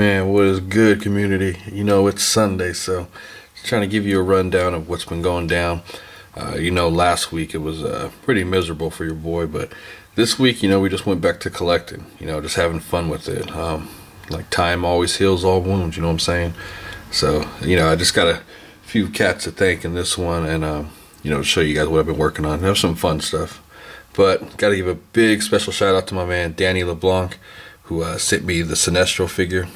Man, what is good, community? You know, it's Sunday, so just trying to give you a rundown of what's been going down. Last week it was pretty miserable for your boy, but this week, we just went back to collecting, just having fun with it. Like time always heals all wounds, you know what I'm saying? So, I just got a few cats to thank in this one and, to show you guys what I've been working on. Have some fun stuff. But got to give a big special shout out to my man, Danny LeBlanc, who sent me the Sinestro figure.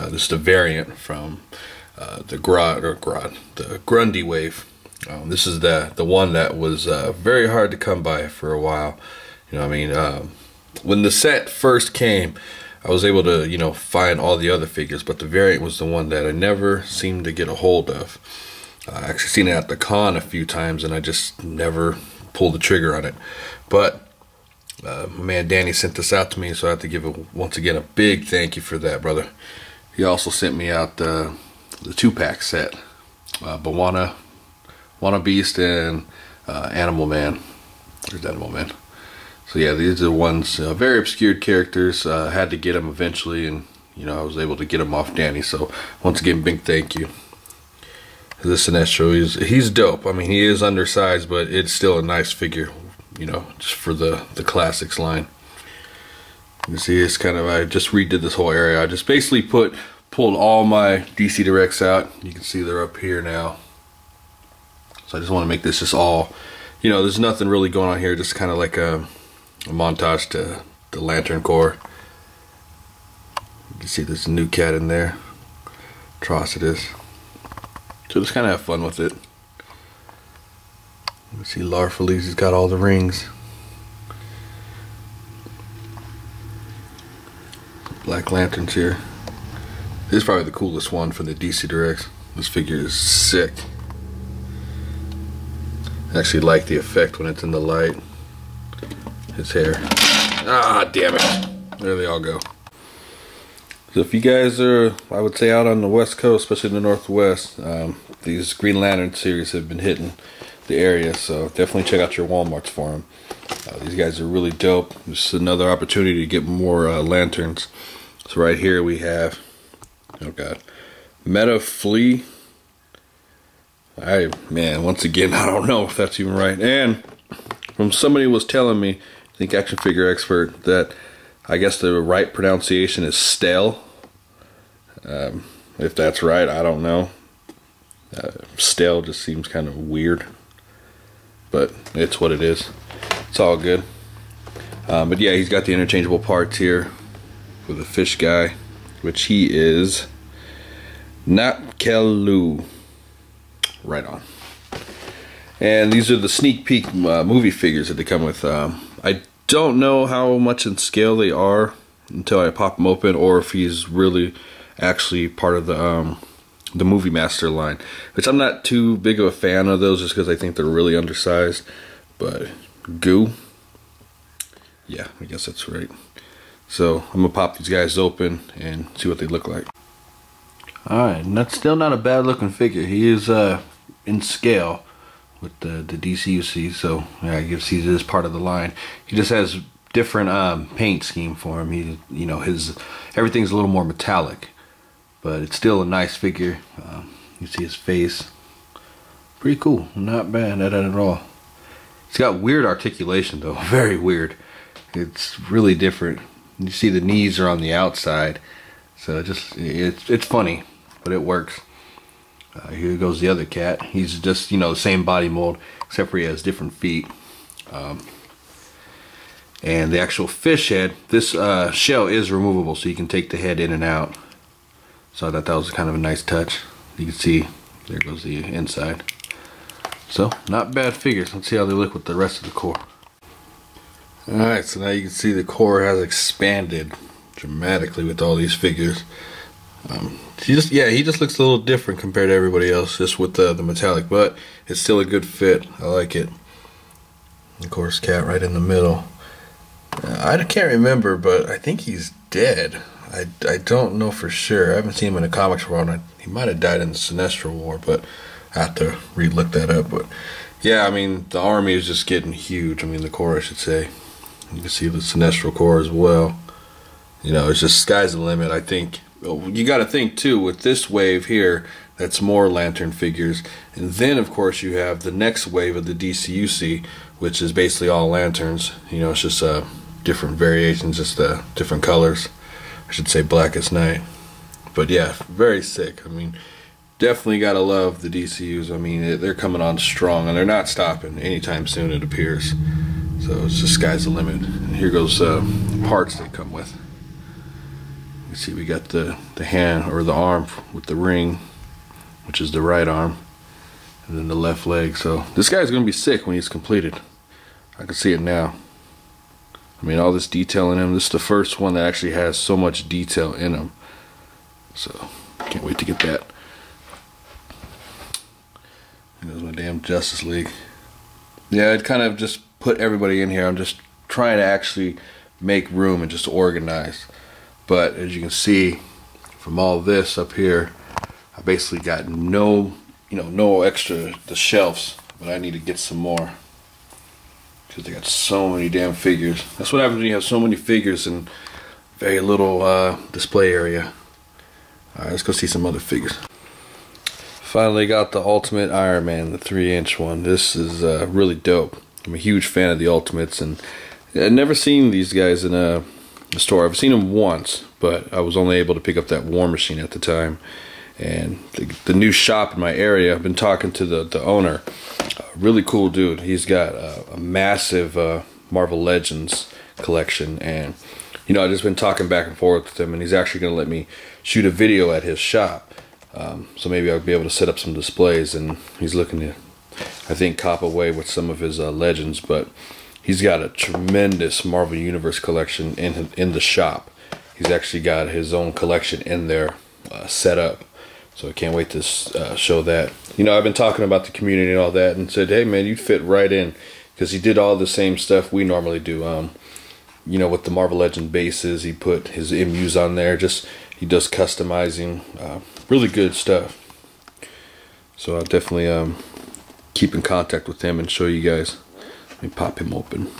This is the variant from the Grundy wave. This is the one that was very hard to come by for a while. When the set first came, I was able to, find all the other figures, but the variant was the one that I never seemed to get a hold of. I actually seen it at the con a few times, and I just never pulled the trigger on it. But my man Danny sent this out to me, so I have to give once again a big thank you for that, brother. He also sent me out the 2-pack set, Bawana Beast and Animal Man. There's Animal Man. So yeah, these are the ones, very obscured characters. Had to get them eventually, and I was able to get them off Danny. So once again, big thank you. This Sinestro, he's dope. I mean, he is undersized, but it's still a nice figure, just for the classics line. You see, it's kind of, I just redid this whole area. I just basically pulled all my DC Directs out. You can see they're up here now. So I just want to make this just all, there's nothing really going on here, just kind of like a montage to the Lantern Corps. You can see there's a new cat in there. Atrocitus. So just kind of have fun with it. You can see Larfaleeze, he's got all the rings. Black Lanterns here. This is probably the coolest one for the DC Directs. This figure is sick. I actually like the effect when it's in the light. His hair. Ah, damn it. There they all go. So if you guys are, I would say, out on the West Coast, especially in the Northwest, these Green Lantern series have been hitting the area, so definitely check out your Walmarts for them. These guys are really dope. This is another opportunity to get more lanterns. So right here we have, oh god, Meta Flea. Once again, I don't know if that's even right. And from somebody who was telling me, I think action figure expert, that I guess the right pronunciation is stale. If that's right, I don't know. Stale just seems kind of weird, but it's what it is. It's all good. But yeah, he's got the interchangeable parts here for the fish guy, which he is TWU. Right on. And these are the sneak peek movie figures that they come with. I don't know how much in scale they are until I pop them open, or if he's really actually part of the Movie Master line, which I'm not too big of a fan of those, just because I think they're really undersized. But goo, yeah, I guess that's right. So I'm gonna pop these guys open and see what they look like. Alright, and that's still not a bad looking figure. He is in scale with the DCUC, so yeah, I guess he is part of the line. He just has different paint scheme for him. His everything's a little more metallic, but it's still a nice figure. You see his face, pretty cool, not bad at all. It's got weird articulation though, very weird. It's really different. You see the knees are on the outside, so it's funny, but it works. Here goes the other cat. He's just, the same body mold, except for he has different feet. And the actual fish head, this shell is removable, so you can take the head in and out. So I thought that was kind of a nice touch. You can see, there goes the inside. So, not bad figures. Let's see how they look with the rest of the core. Alright, so now you can see the core has expanded dramatically with all these figures. He just looks a little different compared to everybody else, just with the metallic, but it's still a good fit. I like it. Of course, cat right in the middle. I can't remember, but I think he's dead. I don't know for sure. I haven't seen him in the comics for a while. He might have died in the Sinestro War, but I have to re-look that up. But yeah, the army is just getting huge. The Corps, I should say. You can see the Sinestro Corps as well. It's just sky's the limit. I think you got to think too, with this wave here, that's more lantern figures, and then of course you have the next wave of the DCUC, which is basically all lanterns. You know, it's just different variations, just different colors. I should say Blackest Night. But yeah, very sick. I mean, definitely gotta love the DCUs. I mean, they're coming on strong, and they're not stopping anytime soon, it appears. So it's just sky's the limit. And here goes parts they come with. You see, we got the hand or the arm with the ring, which is the right arm, and then the left leg. So this guy's gonna be sick when he's completed. I can see it now. I mean, all this detail in him. This is the first one that actually has so much detail in him. So can't wait to get that. There's my damn Justice League. Yeah, I'd kind of just put everybody in here. I'm just trying to actually make room and just organize. But as you can see from all this up here, I basically got no extra the shelves, but I need to get some more because they got so many damn figures. That's what happens when you have so many figures and very little display area. Alright, let's go see some other figures. Finally got the Ultimate Iron Man, the 3-inch one. This is really dope. I'm a huge fan of the Ultimates, and I've never seen these guys in a store. I've seen them once, but I was only able to pick up that War Machine at the time. And the new shop in my area, I've been talking to the owner. Really cool dude. He's got a massive Marvel Legends collection, and you know, I've just been talking back and forth with him, and he's actually going to let me shoot a video at his shop. So maybe I'll be able to set up some displays, and he's looking to, I think, cop away with some of his Legends, but he's got a tremendous Marvel Universe collection in the shop. He's actually got his own collection in there set up. So I can't wait to show that. You know, I've been talking about the community and all that, and said, hey man, you'd fit right in, because he did all the same stuff we normally do. You know, with the Marvel Legend bases, he put his MUs on there. Just he does customizing, really good stuff. So I'll definitely keep in contact with him and show you guys. Let me pop him open.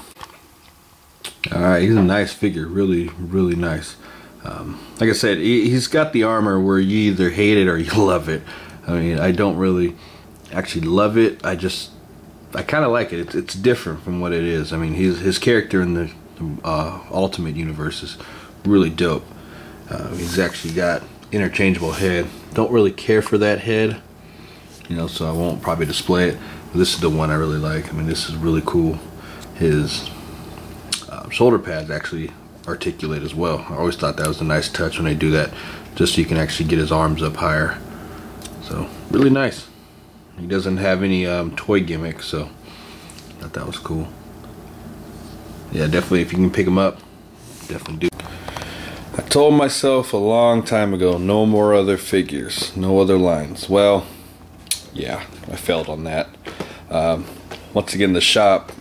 All right, he's a nice figure, really, really nice. Like I said, he's got the armor where you either hate it or you love it. I mean, I don't really actually love it. I kind of like it. It's different from what it is. I mean, his character in the Ultimate Universe is really dope. He's actually got interchangeable head. Don't really care for that head, you know, so I won't probably display it. But this is the one I really like. I mean, this is really cool. His shoulder pads actually articulate as well. I always thought that was a nice touch when they do that, just so you can actually get his arms up higher. So really nice. He doesn't have any toy gimmick, so I thought that was cool. Yeah, definitely, if you can pick him up, definitely do. I told myself a long time ago, no more other figures, no other lines. Well, yeah, I failed on that. Once again, the shop,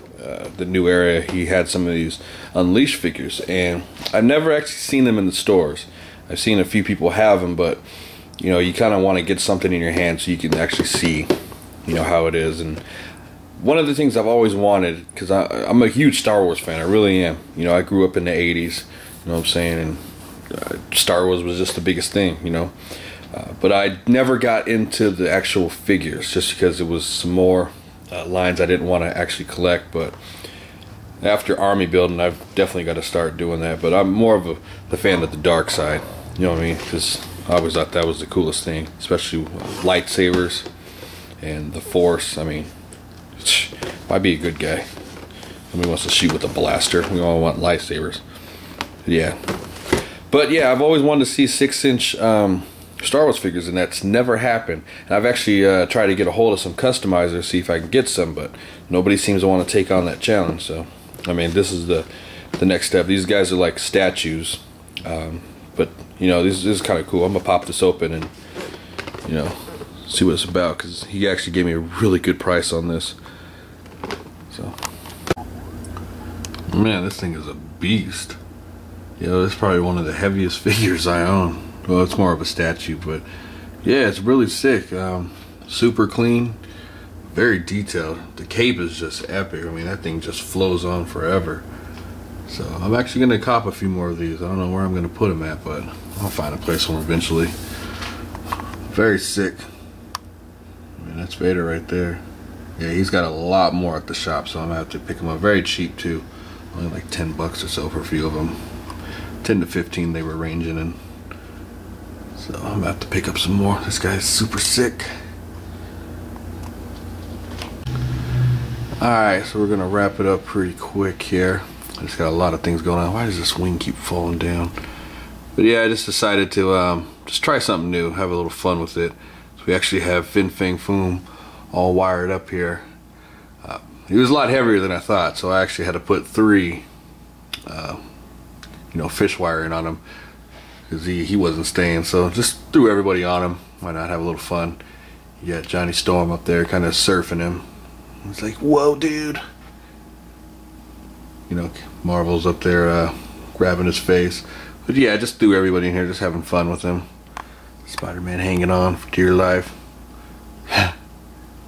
the new area, he had some of these Unleashed figures, and I've never actually seen them in the stores. I've seen a few people have them, but you know, you kind of want to get something in your hand so you can actually see, you know, how it is. And one of the things I've always wanted, because I'm a huge Star Wars fan, I really am. You know, I grew up in the 80s, you know what I'm saying, and Star Wars was just the biggest thing, you know. But I never got into the actual figures, just because it was some more lines I didn't want to actually collect. But after army building, I've definitely got to start doing that. But I'm more of the fan of the dark side, you know what I mean, because I always thought that was the coolest thing, especially lightsabers and the Force. I mean, might be a good guy. Somebody wants to shoot with a blaster. We all want lightsabers. Yeah. But yeah, I've always wanted to see 6-inch Star Wars figures, and that's never happened. And I've actually tried to get a hold of some customizers, see if I can get some, but nobody seems to want to take on that challenge. So, I mean, this is the next step. These guys are like statues. But, you know, this is kind of cool. I'm going to pop this open and, you know, see what it's about, because he actually gave me a really good price on this. So, man, this thing is a beast. You know, it's probably one of the heaviest figures I own. Well, it's more of a statue, but yeah, it's really sick. Super clean, very detailed. The cape is just epic. I mean, that thing just flows on forever. So I'm actually gonna cop a few more of these. I don't know where I'm gonna put them at, but I'll find a place for them eventually. Very sick. I mean, that's Vader right there. Yeah, he's got a lot more at the shop, so I'm gonna have to pick them up. Very cheap too, only like 10 bucks or so for a few of them. 10 to 15 they were ranging in. So I'm gonna have to pick up some more. This guy's super sick. Alright, so we're gonna wrap it up pretty quick here. I just got a lot of things going on. Why does this wing keep falling down? But yeah, I just decided to just try something new, have a little fun with it. So we actually have Fin Fang Foom all wired up here. He was a lot heavier than I thought, so I actually had to put 3 fish wiring on him because he wasn't staying. So just threw everybody on him. Why not have a little fun? You got Johnny Storm up there kind of surfing him. It's like, whoa, dude. You know, Marvel's up there grabbing his face. But yeah, just threw everybody in here, just having fun with him. Spider-Man hanging on for dear life.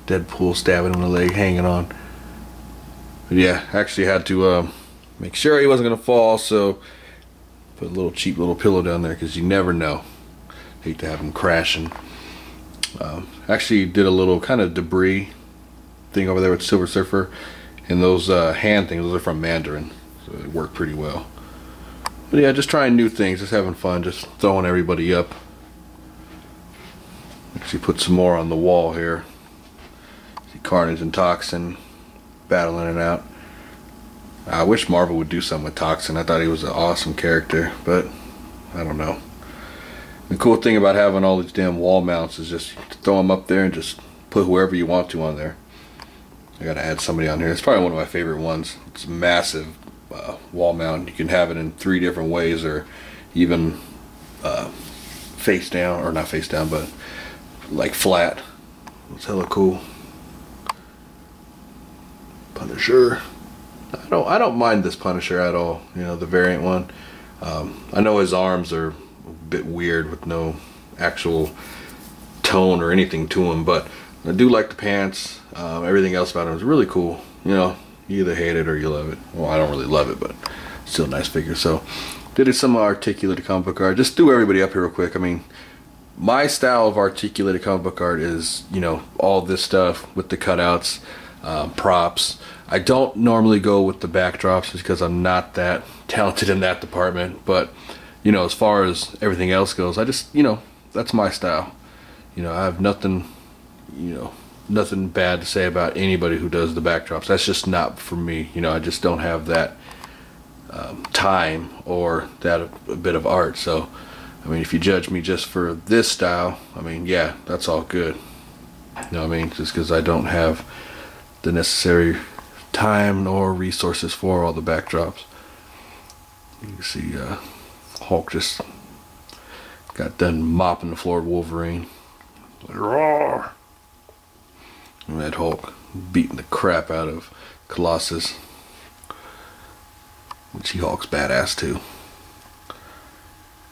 Deadpool stabbing him in the leg, hanging on. But yeah, actually had to make sure he wasn't going to fall, so put a little cheap little pillow down there because you never know. Hate to have him crashing. Actually did a little kind of debris thing over there with Silver Surfer, and those hand things, those are from Mandarin, so it worked pretty well. But yeah, just trying new things, just having fun, just throwing everybody up. Actually put some more on the wall here. See Carnage and Toxin battling it out. I wish Marvel would do something with Toxin. I thought he was an awesome character, but I don't know. The cool thing about having all these damn wall mounts is just throw them up there and just put whoever you want to on there. I gotta add somebody on here. It's probably one of my favorite ones. It's a massive wall mount. You can have it in 3 different ways, or even face down, or not face down, but like flat. It's hella cool. Punisher. I don't mind this Punisher at all. You know, the variant one. I know his arms are a bit weird with no actual tone or anything to him, but I do like the pants. Everything else about him is really cool. You know, you either hate it or you love it. Well, I don't really love it, but still a nice figure. So did some articulated comic book art. Just threw everybody up here real quick. I mean, my style of articulated comic book art is, you know, all this stuff with the cutouts, props. I don't normally go with the backdrops just because I'm not that talented in that department. But, you know, as far as everything else goes, I just, you know, that's my style. You know, I have nothing, you know, nothing bad to say about anybody who does the backdrops. That's just not for me. You know, I just don't have that time or that a bit of art. So, I mean, if you judge me just for this style, I mean, yeah, that's all good. You know what I mean? Just because I don't have the necessary time nor resources for all the backdrops. You can see Hulk just got done mopping the floor with Wolverine. Roar! And that Hulk beating the crap out of Colossus. And She-Hulk's badass too.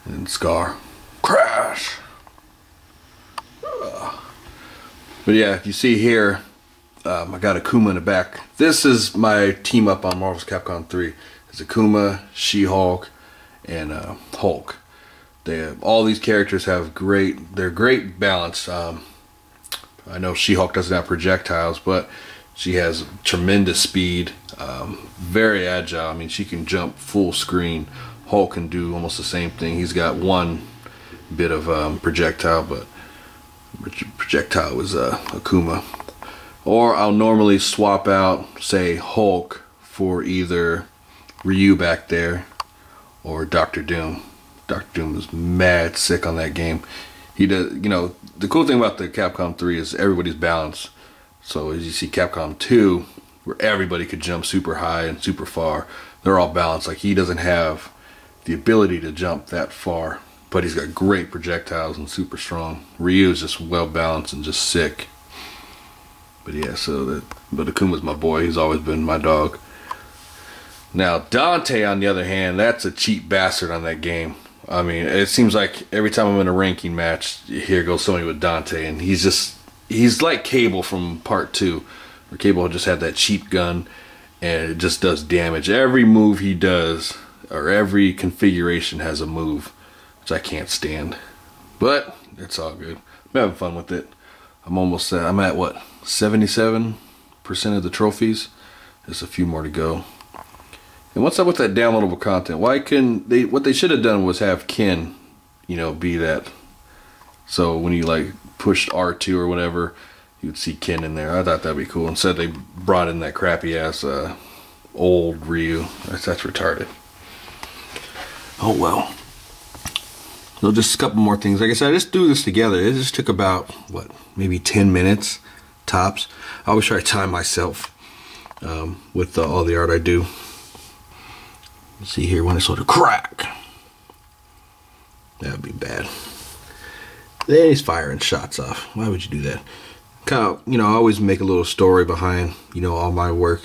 And Scar. Crash! But yeah, if you see here, I got Akuma in the back. This is my team up on Marvel's Capcom 3. It's Akuma, She-Hulk, and Hulk. All these characters have they're great balance. I know She-Hulk doesn't have projectiles, but she has tremendous speed, very agile. I mean, she can jump full screen. Hulk can do almost the same thing. He's got one bit of projectile, but projectile was Akuma. Or I'll normally swap out, say, Hulk for either Ryu back there or Dr. Doom. Dr. Doom is mad sick on that game. He does, you know, the cool thing about the Capcom 3 is everybody's balanced. So as you see Capcom 2, where everybody could jump super high and super far, they're all balanced. Like, he doesn't have the ability to jump that far, but he's got great projectiles and super strong. Ryu is just well balanced and just sick. But yeah, but Akuma's my boy. He's always been my dog. Now Dante, on the other hand, that's a cheap bastard on that game. I mean, it seems like every time I'm in a ranking match, here goes somebody with Dante, and he's like Cable from Part 2, where Cable just had that cheap gun, and it just does damage. Every move he does, or every configuration has a move, which I can't stand. But it's all good. I'm having fun with it. I'm at what, 77% of the trophies. Just a few more to go. And what's up with that downloadable content? Why couldn't they? What they should have done was have Ken, you know, be that. So when you like pushed R2 or whatever, you'd see Ken in there. I thought that'd be cool. Instead they brought in that crappy ass old Ryu. That's retarded. Oh well. So just a couple more things. Like I said, I just do this together. It just took about, what, maybe 10 minutes tops. I always try to time myself with all the art I do. Let's see here when it's sort of crack. That would be bad. Then he's firing shots off. Why would you do that? Kind of, you know, I always make a little story behind, you know, all my work.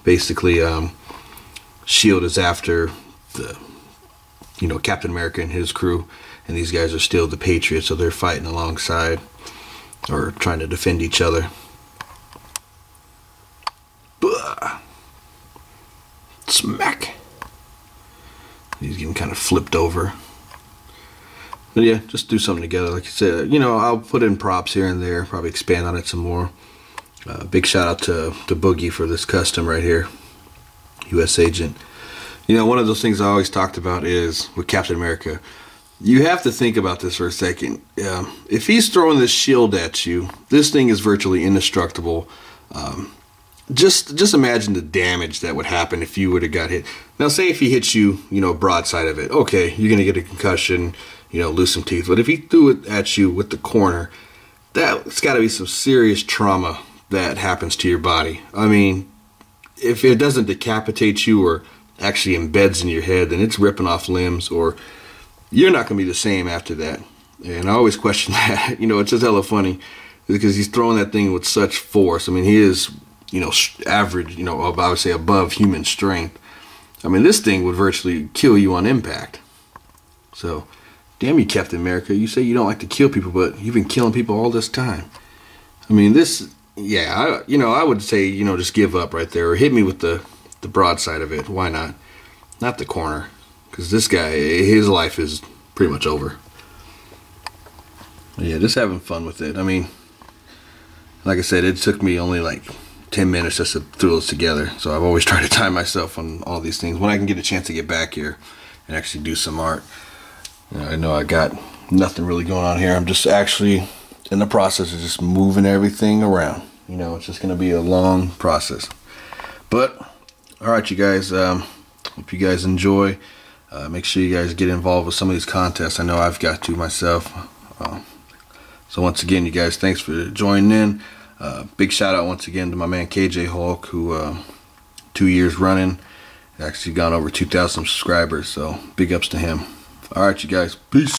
Basically, S.H.I.E.L.D. is after the, you know, Captain America and his crew, and these guys are still the Patriots, so they're fighting alongside or trying to defend each other. Blah. Smack. He's getting kind of flipped over. But yeah, just do something together. Like I said, you know, I'll put in props here and there, probably expand on it some more. Big shout out to Boogie for this custom right here, U.S. Agent. You know, one of those things I always talked about is with Captain America. You have to think about this for a second. If he's throwing this shield at you, this thing is virtually indestructible. Just imagine the damage that would happen if you would have got hit. Now, say if he hits you, you know, broadside of it. Okay, you're gonna get a concussion, you know, lose some teeth. But if he threw it at you with the corner, that's got to be some serious trauma that happens to your body. I mean, if it doesn't decapitate you or actually embeds in your head, then it's ripping off limbs, or you're not gonna be the same after that. And I always question that. You know, it's just hella funny because he's throwing that thing with such force. I mean, he is, you know, average, you know, I would say above human strength. I mean, this thing would virtually kill you on impact. So, damn you, Captain America. You say you don't like to kill people, but you've been killing people all this time. I mean, this, yeah, you know, I would say, you know, just give up right there, or hit me with the broadside of it. Why not? Not the corner, because this guy, his life is pretty much over. But yeah, just having fun with it. I mean, like I said, it took me only like 10 minutes just to throw this together. So I've always tried to time myself on all these things when I can get a chance to get back here and actually do some art. You know, I know I got nothing really going on here. I'm just actually in the process of just moving everything around. You know, it's just going to be a long process. But, alright you guys, hope you guys enjoy. Make sure you guys get involved with some of these contests. I know I've got to myself. So once again, you guys, thanks for joining in. Big shout out once again to my man KJ Hulk, who 2 years running, actually gone over 2,000 subscribers. So big ups to him. Alright you guys, peace.